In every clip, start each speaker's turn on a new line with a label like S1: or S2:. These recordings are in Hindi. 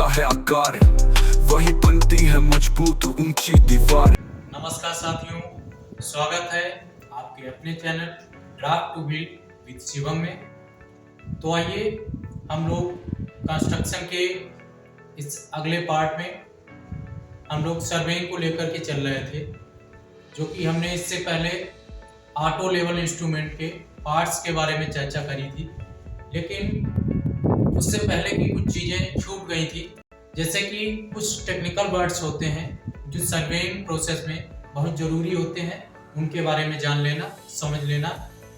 S1: है आकार, वही बनती है मजबूत ऊंची दीवार।
S2: नमस्कार साथियों, स्वागत है आपके अपने channel draft to build with Shivam में। तो आइए हम लोग कंस्ट्रक्शन के इस अगले पार्ट में हम लोग सर्वेइंग को लेकर के चल रहे थे, जो कि हमने इससे पहले ऑटो लेवल इंस्ट्रूमेंट के पार्ट्स के बारे में चर्चा करी थी, लेकिन उससे पहले की कुछ चीज़ें छूट गई थी। जैसे कि कुछ टेक्निकल वर्ड्स होते हैं जो सर्वेइंग प्रोसेस में बहुत ज़रूरी होते हैं, उनके बारे में जान लेना, समझ लेना,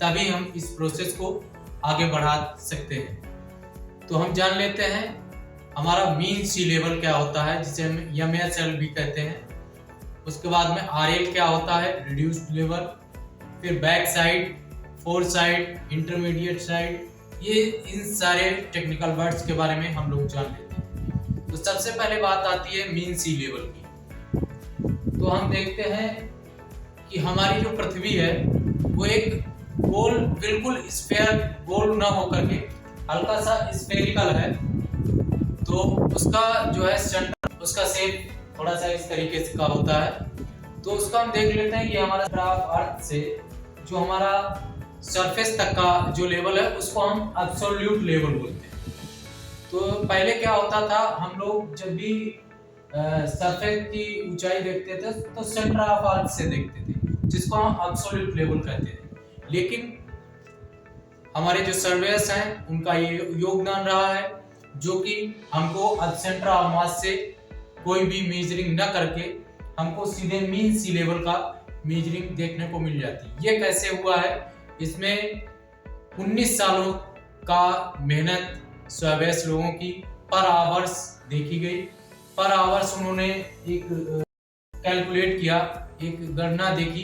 S2: तभी हम इस प्रोसेस को आगे बढ़ा सकते हैं। तो हम जान लेते हैं हमारा मीन सी लेवल क्या होता है, जिसे हम MSL भी कहते हैं। उसके बाद में RL क्या होता है, रिड्यूस्ड लेवल। फिर back side, four side, intermediate side, ये इन सारे टेक्निकल वर्ड्स के बारे में हम लोग जान लेते हैं। तो सबसे पहले बात आती है मीन सी लेवल की। तो हम देखते हैं कि हमारी जो पृथ्वी है वो एक गोल, बिल्कुल स्फेयर गोल ना होकर के हल्का सा स्फेरिकल है। तो उसका जो है सेंटर, उसका शेप थोड़ा सा इस तरीके से का होता है। तो उसका हम देख लेते हैं कि हमारा ग्राफ अर्थ से जो हमारा सरफेस तक का जो लेवल है उसको हम एब्सोल्यूट लेवल बोलते हैं। तो पहले क्या होता था, हम लोग जब भी सरफेस की ऊंचाई देखते थे तो सेंटर ऑफ अर्थ से देखते थे, जिसको हम एब्सोल्यूट लेवल कहते थे। लेकिन हमारे जो सर्वेयर्स हैं उनका ये योगदान रहा है, जो कि हमको अब सेंटर ऑफ मास से कोई भी मेजरिंग न करके हमको सीधे मीन सी लेवल का मेजरिंग देखने को मिल जाती है। ये कैसे हुआ है? इसमें 19 सालों का मेहनत सर्वेयर्स लोगों की पर आवर्स देखी गई। पर आवर्स उन्होंने एक कैलकुलेट किया, एक गणना देखी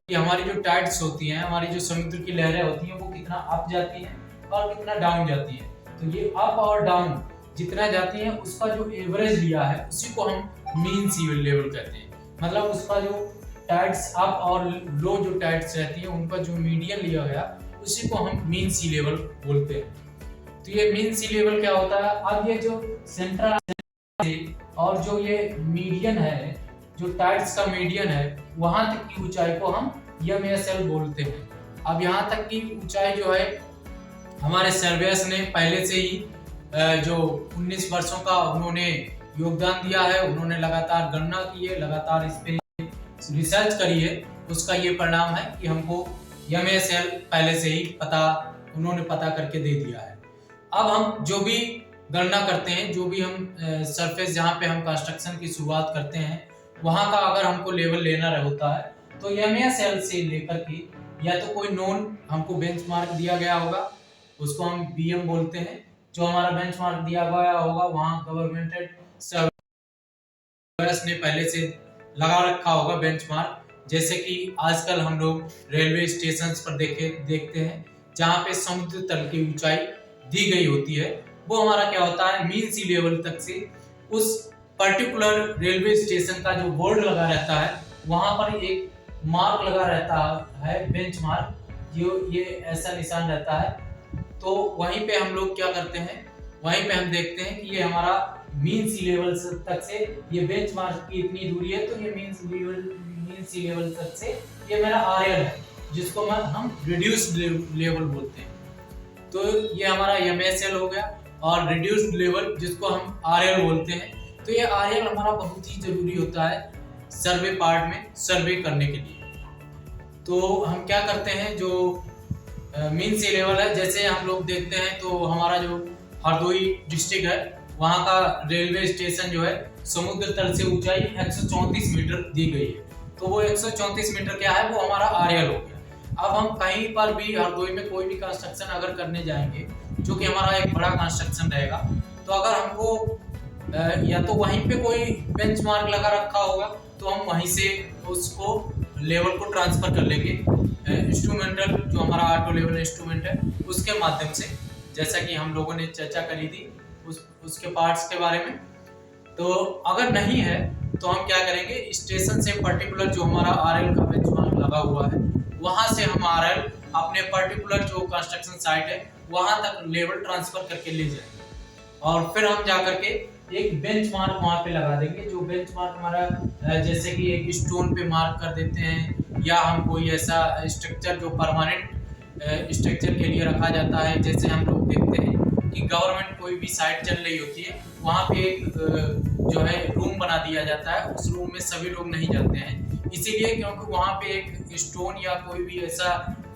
S2: कि हमारी जो टाइड्स होती हैं, हमारी जो समुद्र की लहरें होती हैं, वो कितना अप जाती हैं और कितना डाउन जाती हैं। तो ये अप और डाउन जितना जाती हैं उसका जो एवरेज लिया है उसी को हम मीन सी लेवल कहते हैं। मतलब उसका जो टाइड्स अप और लो जो टाइड्स रहती हैं उनका जो मीडियन लिया गया उसी को हम मीन सी लेवल बोलते हैं। तो ये मीन सी लेवल क्या होता है? अब ये जो सेंट्रल और जो ये मीडियन है, जो टाइड्स का मीडियन है, वहां तक की ऊंचाई को हम MSL बोलते हैं। अब यहाँ तक की ऊंचाई जो है हमारे सर्वेयर्स ने पहले से ही जो 19 वर्षों का उन्होंने योगदान दिया है, उन्होंने लगातार गणना की है, लगातार इस पे रिसर्च करी है। उसका ये परिणाम है कि हमको MSL पहले से ही उन्होंने पता करके दे दिया है। अब हम जो भी गणना करते हैं, जो भी हम सरफेस जहाँ पे हम कंस्ट्रक्शन की शुरुआत करते हैं, वहाँ का अगर हमको लेवल लेना होता है तो MSL से लेकर के या तो कोई नोन हमको बेंचमार्क दिया गया होगा, उसको हम BM बोलते हैं। जो हमारा बेंचमार्क दिया गया होगा वहाँ गवर्नमेंटेड सर्वेयर्स ने पहले से लगा रखा होगा बेंचमार्क। जैसे कि आजकल हम लोग रेलवे स्टेशन पर देखते हैं जहाँ पे समुद्र तल की ऊंचाई दी गई होती है, वो हमारा क्या होता है, मीन सी लेवल तक से उस पर्टिकुलर रेलवे स्टेशन का जो बोर्ड लगा रहता है वहां पर एक मार्क लगा रहता है, बेंचमार्क, जो ये ऐसा निशान रहता है। तो वहीं पे हम लोग क्या करते हैं, वहीं पे हम देखते हैं कि ये हमारा मीन सी लेवल तक से ये बेंचमार्क की इतनी दूरी है, तो ये मीन सी लेवल तक से ये मेरा RL है, जिसको हम रिड्यूस्ड लेवल बोलते हैं। तो ये हमारा MSL हो गया, और रिड्यूस्ड लेवल जिसको हम RL बोलते हैं। तो ये RL हमारा बहुत ही जरूरी होता है सर्वे पार्ट में सर्वे करने के लिए। तो हम क्या करते हैं, जो मीन सी लेवल है, जैसे हम लोग देखते हैं तो हमारा जो हरदोई डिस्ट्रिक्ट है वहाँ का रेलवे स्टेशन जो है समुद्र तल से ऊंचाई 134 मीटर दी गई है। तो वो 134 मीटर क्या है, वो हमारा RL हो गया। अब हम कहीं पर भी हरदोई में कोई भी कंस्ट्रक्शन अगर करने जाएंगे, जो कि हमारा एक बड़ा कंस्ट्रक्शन रहेगा, तो अगर हमको या तो वहीं पे कोई बेंचमार्क लगा रखा होगा तो हम वहीं से उसको लेवल को ट्रांसफर कर लेंगे इंस्ट्रूमेंटल, जो हमारा ऑटो लेवल इंस्ट्रूमेंट है उसके माध्यम से, जैसा कि हम लोगों ने चर्चा करी थी उसके पार्ट्स के बारे में। तो अगर नहीं है तो हम क्या करेंगे, स्टेशन से पर्टिकुलर जो हमारा RL का बेंचमार्क लगा हुआ है वहां से हम RL अपने पर्टिकुलर जो कंस्ट्रक्शन साइट है वहां तक लेवल ट्रांसफर करके ले जाएंगे, और फिर हम जाकर के एक बेंच मार्क वहाँ पे लगा देंगे। जो बेंच मार्क हमारा जैसे कि एक स्टोन पे मार्क कर देते हैं, या हम कोई ऐसा स्ट्रक्चर जो परमानेंट स्ट्रक्चर के लिए रखा जाता है, जैसे हम लोग देखते हैं कि गवर्नमेंट कोई भी साइट चल रही होती है, वहाँ पे एक जो है रूम बना दिया जाता है। उस रूम में सभी लोग नहीं जाते हैं, इसीलिए क्योंकि वहाँ पे एक स्टोन या कोई भी ऐसा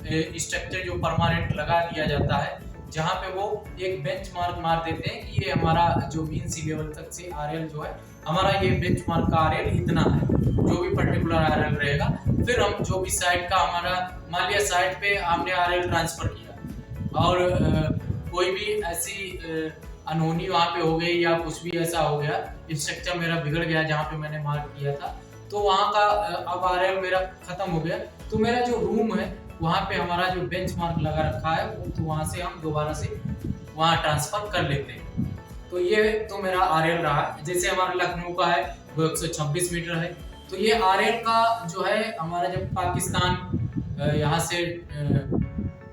S2: स्ट्रक्चर जो परमानेंट लगा दिया जाता है, जहाँ पे वो एक बेंच मार्क मार देते हैं कि ये हमारा जो मीन सी लेवल तक से आरएल जो है, हमारा ये बेंच मार्क का आरएल इतना है, जो भी पर्टिकुलर आरएल रहेगा। फिर हम जो भी साइट का हमारा, मान लिया साइट पे हमने आरएल ट्रांसफर किया और कोई भी ऐसी अनहोनी वहाँ पे हो गई या कुछ भी ऐसा हो गया, स्ट्रक्चर मेरा बिगड़ गया जहाँ पे मैंने मार्क किया था, तो वहाँ का अब आरएल मेरा खत्म हो गया, तो मेरा जो रूम है वहाँ पे हमारा जो बेंच मार्क लगा रखा है, तो वहाँ से हम दोबारा से वहाँ ट्रांसफर कर लेते हैं। तो ये तो मेरा आरएल रहा। जैसे हमारा लखनऊ का है वो 126 मीटर है। तो ये आरएल का जो है, हमारा जब पाकिस्तान यहाँ से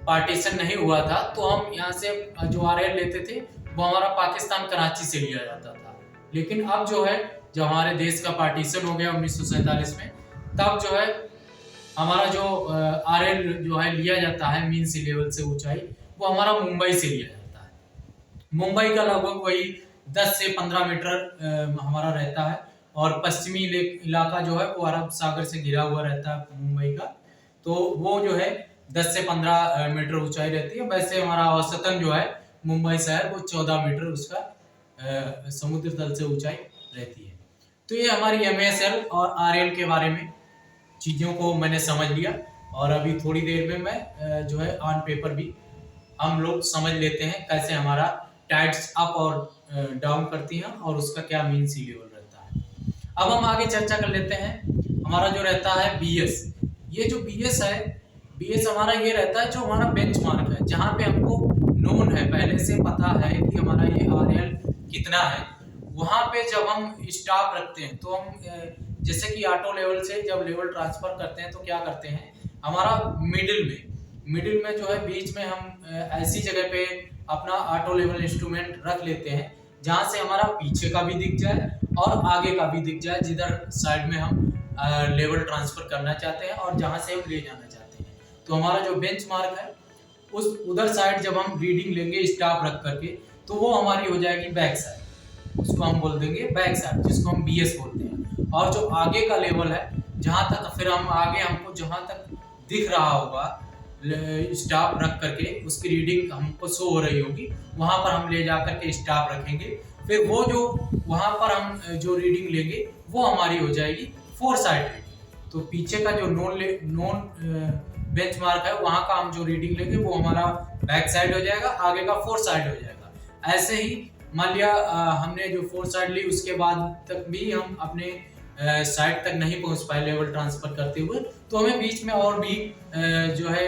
S2: पार्टीशन नहीं हुआ था, तो हम यहाँ से जो आरएल लेते थे वो हमारा पाकिस्तान कराची से लिया जाता था। लेकिन अब जो है, जब हमारे देश का पार्टीशन हो गया 1947 में, तब जो है हमारा जो आरएल जो है लिया जाता है मीन सी लेवल से ऊंचाई, वो हमारा मुंबई से लिया जाता है। मुंबई का लगभग वही 10 से 15 मीटर हमारा रहता है, और पश्चिमी इलाका जो है वो अरब सागर से घिरा हुआ रहता है मुंबई का, तो वो जो है 10 से 15 मीटर ऊंचाई रहती है। वैसे हमारा औसतन जो है मुंबई शहर वो 14 मीटर उसका समुद्र तल से ऊंचाई रहती है। तो ये हमारी MASL और RL के बारे में चीज़ों को मैंने समझ लिया, और अभी थोड़ी देर में मैं जो है ऑन पेपर भी हम लोग समझ लेते हैं कैसे हमारा टाइड्स अप और डाउन करती हैं और उसका क्या मीन सी लेवल रहता है। अब हम आगे चर्चा कर लेते हैं। हमारा जो रहता है BS, ये जो BS है, BS हमारा ये रहता है जो हमारा बेंच मार्क है, जहाँ पे हमको नोन है, पहले से पता है कि हमारा ये RL कितना है। वहाँ पे जब हम स्टॉप रखते हैं, तो हम जैसे कि ऑटो लेवल से जब लेवल ट्रांसफर करते हैं, तो क्या करते हैं, हमारा मिडिल में जो है बीच में हम ऐसी जगह पे अपना ऑटो लेवल इंस्ट्रूमेंट रख लेते हैं जहाँ से हमारा पीछे का भी दिख जाए और आगे का भी दिख जाए, जिधर साइड में हम लेवल ट्रांसफर करना चाहते हैं और जहाँ से हम ले जाना चाहते हैं। तो हमारा जो बेंच मार्क है, उस उधर साइड जब हम रीडिंग लेंगे स्टॉप रख करके, तो वो हमारी हो जाएगी बैक साइड, उसको हम बोल देंगे बैक साइड, जिसको हम BS बोलते हैं। और जो आगे का लेवल है, जहाँ तक फिर हम आगे हमको जहाँ तक दिख रहा होगा स्टॉप रख करके, उसकी रीडिंग हमको शो हो रही होगी, वहाँ पर हम ले जा करके स्टॉप रखेंगे। फिर वो जो वहाँ पर हम जो रीडिंग लेंगे वो हमारी हो जाएगी 4 साइड रीडिंग। तो पीछे का जो नॉन बेंच मार्क है, वहाँ का हम जो रीडिंग लेंगे वो हमारा बैक साइड हो जाएगा, आगे का 4 साइड हो जाएगा। ऐसे ही मान लिया हमने जो 4 साइड ली, उसके बाद तक भी हम अपने साइड तक नहीं पहुंच पाए लेवल ट्रांसफर करते हुए, तो हमें बीच में और भी जो है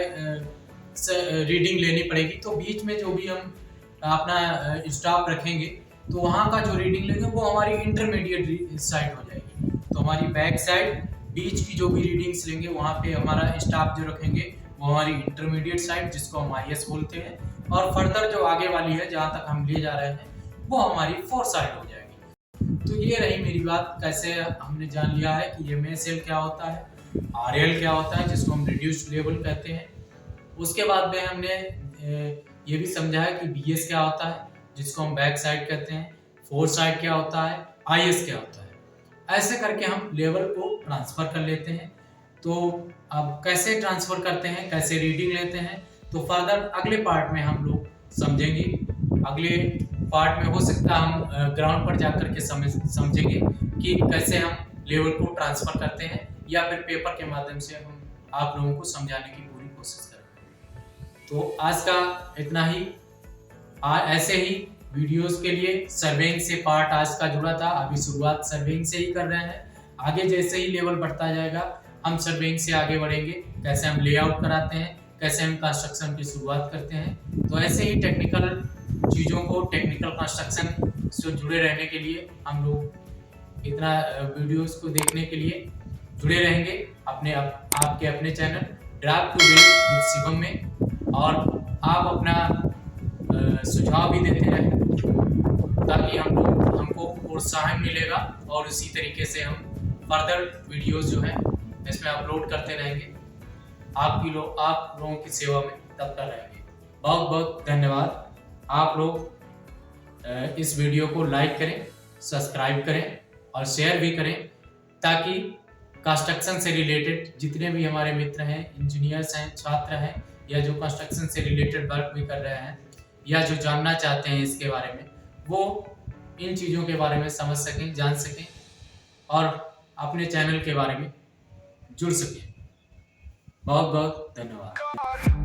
S2: रीडिंग लेनी पड़ेगी। तो बीच में जो भी हम अपना स्टॉप रखेंगे, तो वहाँ का जो रीडिंग लेंगे वो हमारी इंटरमीडिएट साइड हो जाएगी। तो हमारी बैक साइड बीच की जो भी रीडिंग्स लेंगे, वहाँ पे हमारा स्टॉप जो रखेंगे वो हमारी इंटरमीडिएट साइड, जिसको हम IS बोलते हैं, और फर्दर जो आगे वाली है जहाँ तक हम ले जा रहे हैं वो हमारी 4 साइड हो जाएगी। तो ये रही मेरी बात, कैसे हमने जान लिया है कि MASL क्या होता है, RL क्या होता है, जिसको हम रिड्यूस्ड लेवल कहते हैं। उसके बाद में हमने ये भी समझा है कि BS क्या होता है, जिसको हम बैक साइड कहते हैं, 4 साइड क्या होता है, IS क्या होता है। ऐसे करके हम लेवल को ट्रांसफर कर लेते हैं। तो अब कैसे ट्रांसफर करते हैं, कैसे रीडिंग लेते हैं, तो फर्दर अगले पार्ट में हम लोग समझेंगे। अगले पार्ट में हो सकता है हम ग्राउंड पर जाकर के समझेंगे कि कैसे हम लेवल को ट्रांसफर करते हैं, या फिर पेपर के माध्यम से हम आप लोगों को समझाने की पूरी कोशिश करेंगे। तो आज का इतना ही। ऐसे ही वीडियोस के लिए सर्वेइंग से पार्ट आज का जुड़ा था। अभी शुरुआत सर्वेइंग से ही कर रहे हैं, आगे जैसे ही लेवल बढ़ता जाएगा हम सर्वेइंग से आगे बढ़ेंगे, कैसे हम लेआउट कराते हैं, कैसे हम कंस्ट्रक्शन की शुरुआत करते हैं। तो ऐसे ही टेक्निकल चीज़ों को, टेक्निकल कंस्ट्रक्शन से जुड़े रहने के लिए हम लोग इतना वीडियोस को देखने के लिए जुड़े रहेंगे आपके अपने channel draft to build with Shivam में। और आप अपना सुझाव भी देते रहें, ताकि हमको को प्रोत्साहन मिलेगा और इसी तरीके से हम फर्दर वीडियोस जो है इसमें अपलोड करते रहेंगे। आप लोगों की सेवा में तत्पर रहेंगे। बहुत बहुत धन्यवाद। आप लोग इस वीडियो को लाइक करें, सब्सक्राइब करें और शेयर भी करें, ताकि कंस्ट्रक्शन से रिलेटेड जितने भी हमारे मित्र हैं, इंजीनियर्स हैं, छात्र हैं, या जो कंस्ट्रक्शन से रिलेटेड वर्क भी कर रहे हैं या जो जानना चाहते हैं इसके बारे में, वो इन चीज़ों के बारे में समझ सकें, जान सकें और अपने चैनल के बारे में जुड़ सकें। बहुत बहुत धन्यवाद।